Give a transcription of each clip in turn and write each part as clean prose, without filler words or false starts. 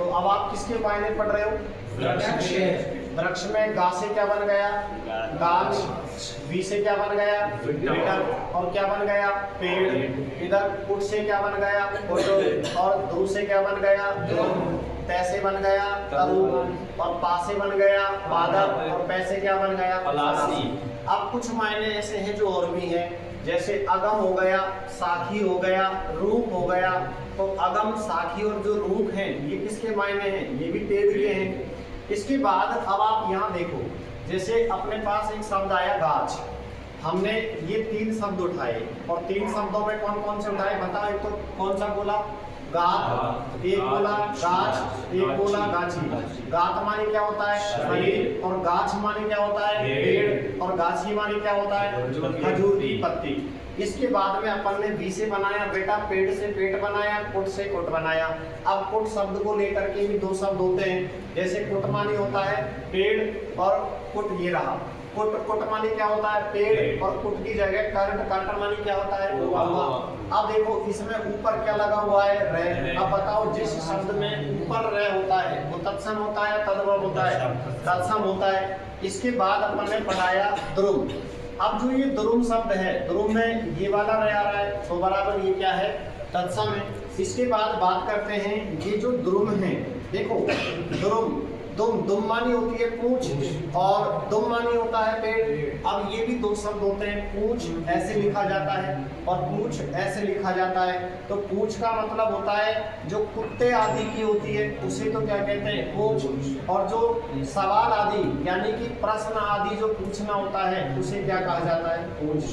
तो अब आप किसके मायने पढ़ रहे हो? वृक्ष में गा से क्या बन गया? गाछ। वी से क्या बन गया? विटर। और क्या बन गया? पेड़। इधर उठ से क्या बन गया? और ध्रुव से क्या बन गया? तैसे बन गया तरुण। और पा से बन गया बादल। और पैसे क्या बन गया? पलासी। अब कुछ मायने ऐसे हैं जो और भी हैं, जैसे अगम हो गया, साखी हो गया, रूप हो गया। तो अगम, साखी और जो रूप हैं ये किसके मायने हैं? ये भी पेड़ के हैं। इसके बाद अब आप यहाँ देखो, जैसे अपने पास एक शब्द आया गाछ। हमने ये 3 शब्द उठाए और 3 शब्दों में कौन कौन से उठाए बताओ? एक तो कौन सा बोला? गात। एक बोला गाछ, एक बोला गाछी। गात माने क्या होता है? शरीर। और गाछ माने क्या होता है? पेड़। और गाछी माने क्या होता है? खजूर की पत्ती। इसके बाद में अपन ने बी से बनाया बेटा, पेड़ से पेट बनाया, कुट से कुट बनाया। अब कुट शब्द को लेकर के भी 2 शब्द होते हैं, जैसे कुट माने होता है पेड़ और कुट ये रहा। कुट माने क्या होता है? पेड़। और कुट की जगह कर्ट माने क्या होता है? अब देखो इसमें ऊपर क्या लगा हुआ है? रे। अब बताओ जिस शब्द में ऊपर रे होता है वो तत्सम होता है तद्भव होता है? तत्सम होता है। इसके बाद अपन ने पढ़ाया द्रुम। अब जो ये द्रुम शब्द है, द्रुम में ये वाला रे आ रहा है तो बराबर ये क्या है? तत्सम है। इसके बाद बात करते हैं ये जो द्रुम है, देखो द्रुम, दुम मानी होती है पूंछ और दुम मानी होता है पेड़। अब ये भी 2 शब्द होते हैं, पूंछ ऐसे लिखा जाता है और पूंछ ऐसे लिखा जाता है। तो पूंछ का मतलब होता है जो कुत्ते आदि की होती है उसे तो क्या कहते हैं? पूंछ। और जो सवाल आदि यानी कि प्रश्न आदि जो पूछना होता है उसे क्या कहा जाता है? पूंछ।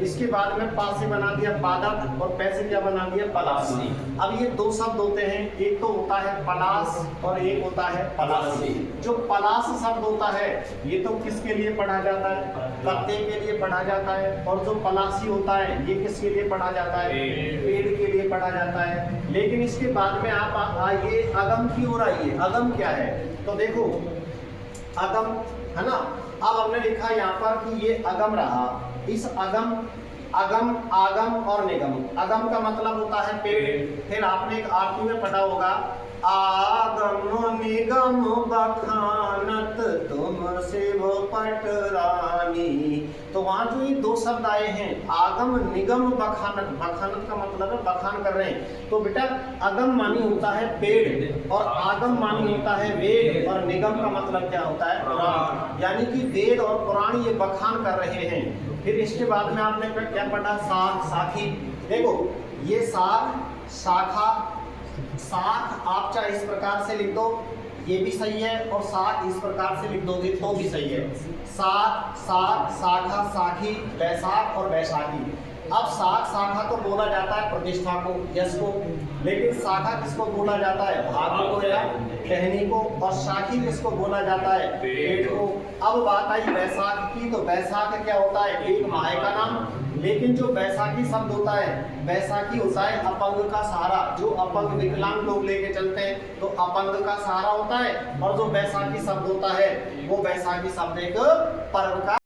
इसके बाद में पा से बना दिया पादप और पै से क्या बना दिया? पलास। अब ये 2 शब्द होते हैं, एक तो होता है पलास और एक होता है पलासी। जो पलास शब्द होता है ये तो किसके लिए पढ़ा जाता है? पत्ते के लिए पढ़ा जाता है। और जो पलासी होता है ये किसके लिए पढ़ा जाता है? पेड़ के लिए पढ़ा जाता है। लेकिन इसके बाद में आप आइए अगम की ओर आइए। अगम क्या है? तो देखो अगम है ना। अब हमने लिखा यहाँ पर कि ये अगम रहा। इस अगम, आगम और निगम। अगम का मतलब होता है पेड़। फिर आपने एक आरती में पढ़ा होगा, आगम निगम बखानत तुम शिव पट रानी। तो वहां जो ये 2 शब्द आए हैं आगम निगम बखानत, बखानत का मतलब है बखान कर रहे हैं। तो बेटा अगम मानी होता है पेड़ और आगम मानी होता है वेद और निगम का मतलब क्या होता है? पुराण। यानी कि वेद और पुराण ये बखान कर रहे हैं। फिर इसके बाद में आपने क्या पढ़ा? साख, साखी। देखो ये साख, शाखा, साख आप चाहे इस प्रकार से लिख दो ये भी सही है और साख इस प्रकार से लिख दोगे तो भी सही है। साख, साख, शाखा, साखी, बैसाख और बैसाखी। अब साख, शाखा तो बोला जाता है प्रतिष्ठा को, यश को, लेकिन शाखा किसको बोला जाता है? भाग को या टहनी को। और शाखी किसको बोला जाता है? पेड़ को। अब बात आई बैसाख की, तो बैसाख क्या होता है? एक माह का नाम। लेकिन जो बैसाखी शब्द होता है, बैसाखी होता है अपंग का सहारा। जो अपंग विकलांग लोग लेके चलते हैं तो अपंग का सहारा होता है। और जो बैसाखी शब्द होता है वो बैसाखी शब्द एक पर्व का